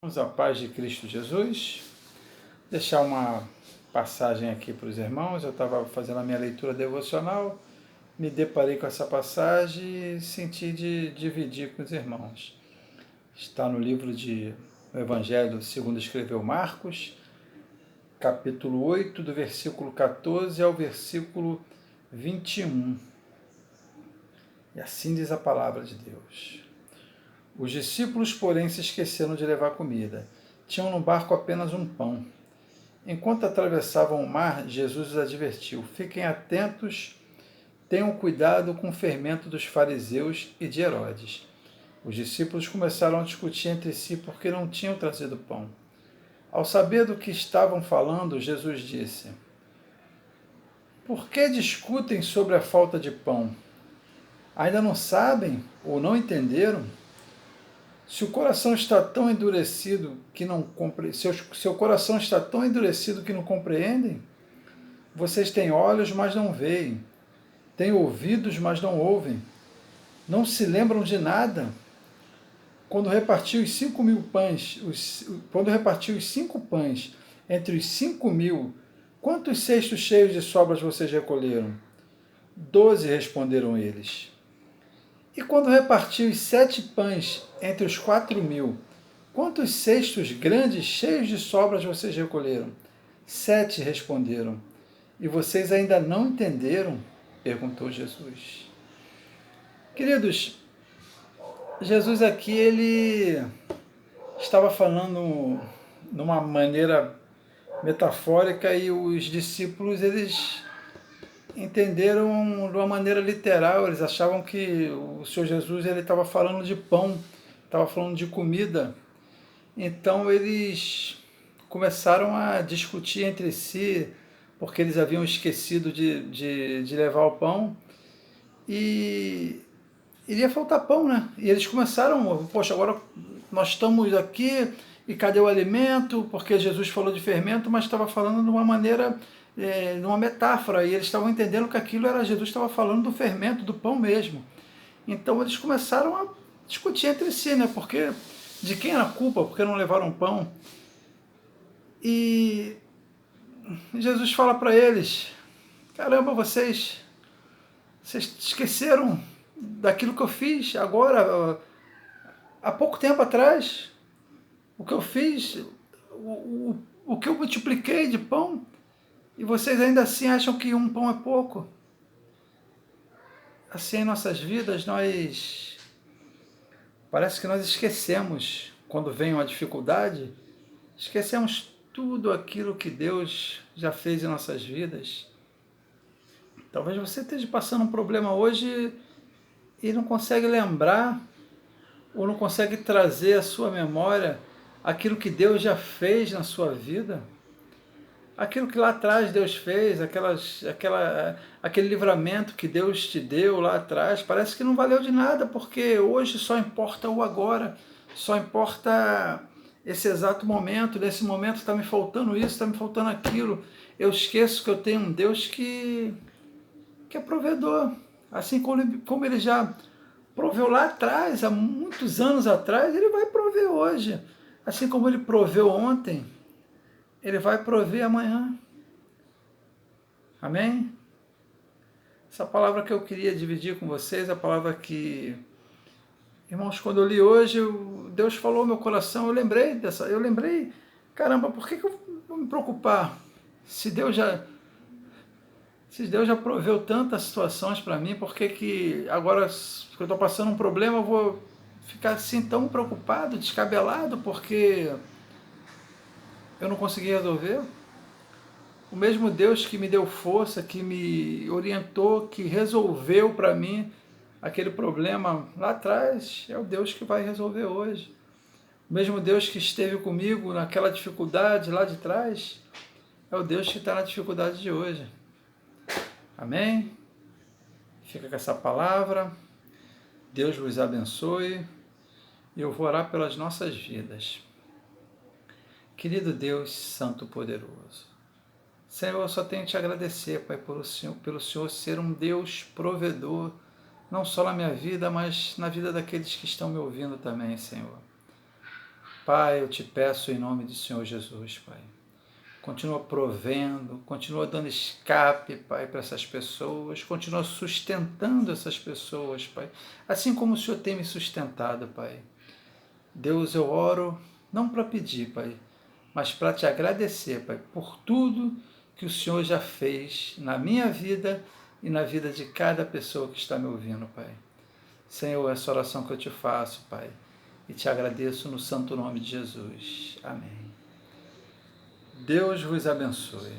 Vamos à paz de Cristo Jesus. Deixar uma passagem aqui para os irmãos. Eu estava fazendo a minha leitura devocional, me deparei com essa passagem e senti de dividir com os irmãos. Está no livro de o Evangelho segundo escreveu Marcos, capítulo 8, do versículo 14 ao versículo 21. E assim diz a palavra de Deus. Os discípulos, porém, se esqueceram de levar comida. Tinham no barco apenas um pão. Enquanto atravessavam o mar, Jesus os advertiu: fiquem atentos, tenham cuidado com o fermento dos fariseus e de Herodes. Os discípulos começaram a discutir entre si porque não tinham trazido pão. Ao saber do que estavam falando, Jesus disse: por que discutem sobre a falta de pão? Ainda não sabem ou não entenderam? Se o coração está tão endurecido que não seu coração está tão endurecido que não compreendem, vocês têm olhos, mas não veem, têm ouvidos, mas não ouvem, não se lembram de nada. Quando repartiu os 5.000 pães, quando repartiu os 5 pães entre os 5.000, quantos cestos cheios de sobras vocês recolheram? 12, responderam eles. E quando repartiu os 7 pães entre os 4.000, quantos cestos grandes, cheios de sobras, vocês recolheram? 7, responderam. E vocês ainda não entenderam? Perguntou Jesus. Queridos, Jesus aqui, ele estava falando de uma maneira metafórica e os discípulos, eles entenderam de uma maneira literal. Eles achavam que o Senhor Jesus ele estava falando de pão, estava falando de comida. Então eles começaram a discutir entre si, porque eles haviam esquecido de levar o pão e iria faltar pão, né? E eles começaram, poxa, agora nós estamos aqui e cadê o alimento? Porque Jesus falou de fermento, mas estava falando de uma maneira, numa metáfora, e eles estavam entendendo que aquilo era Jesus estava falando do fermento, do pão mesmo. Então eles começaram a discutir entre si, né? Porque de quem era a culpa? Porque não levaram pão? E Jesus fala para eles: caramba, vocês esqueceram daquilo que eu fiz agora, há pouco tempo atrás, o que eu fiz, o que eu multipliquei de pão, e vocês ainda assim acham que um pão é pouco. Assim em nossas vidas, parece que nós esquecemos, quando vem uma dificuldade, esquecemos tudo aquilo que Deus já fez em nossas vidas. Talvez você esteja passando um problema hoje e não consegue lembrar, ou não consegue trazer à sua memória aquilo que Deus já fez na sua vida. Aquilo que lá atrás Deus fez, aquele livramento que Deus te deu lá atrás, parece que não valeu de nada, porque hoje só importa o agora, só importa esse exato momento. Nesse momento está me faltando isso, está me faltando aquilo. Eu esqueço que eu tenho um Deus que é provedor. Assim como Ele já proveu lá atrás, há muitos anos atrás, Ele vai prover hoje. Assim como Ele proveu ontem, Ele vai prover amanhã. Amém? Essa palavra que eu queria dividir com vocês, a palavra que, irmãos, quando eu li hoje, Deus falou no meu coração, eu lembrei, caramba, por que eu vou me preocupar? Se Deus já proveu tantas situações para mim, por que agora que eu estou passando um problema, eu vou ficar assim tão preocupado, descabelado, porque eu não consegui resolver? O mesmo Deus que me deu força, que me orientou, que resolveu para mim aquele problema lá atrás, é o Deus que vai resolver hoje. O mesmo Deus que esteve comigo naquela dificuldade lá de trás, é o Deus que está na dificuldade de hoje. Amém? Fica com essa palavra. Deus vos abençoe. E eu vou orar pelas nossas vidas. Querido Deus Santo Poderoso, Senhor, eu só tenho que te agradecer, Pai, pelo Senhor ser um Deus provedor, não só na minha vida, mas na vida daqueles que estão me ouvindo também, Senhor. Pai, eu te peço em nome do Senhor Jesus, Pai. Continua provendo, continua dando escape, Pai, para essas pessoas, continua sustentando essas pessoas, Pai, assim como o Senhor tem me sustentado, Pai. Deus, eu oro não para pedir, Pai, mas para te agradecer, Pai, por tudo que o Senhor já fez na minha vida e na vida de cada pessoa que está me ouvindo, Pai. Senhor, essa oração que eu te faço, Pai, e te agradeço no santo nome de Jesus. Amém. Deus vos abençoe.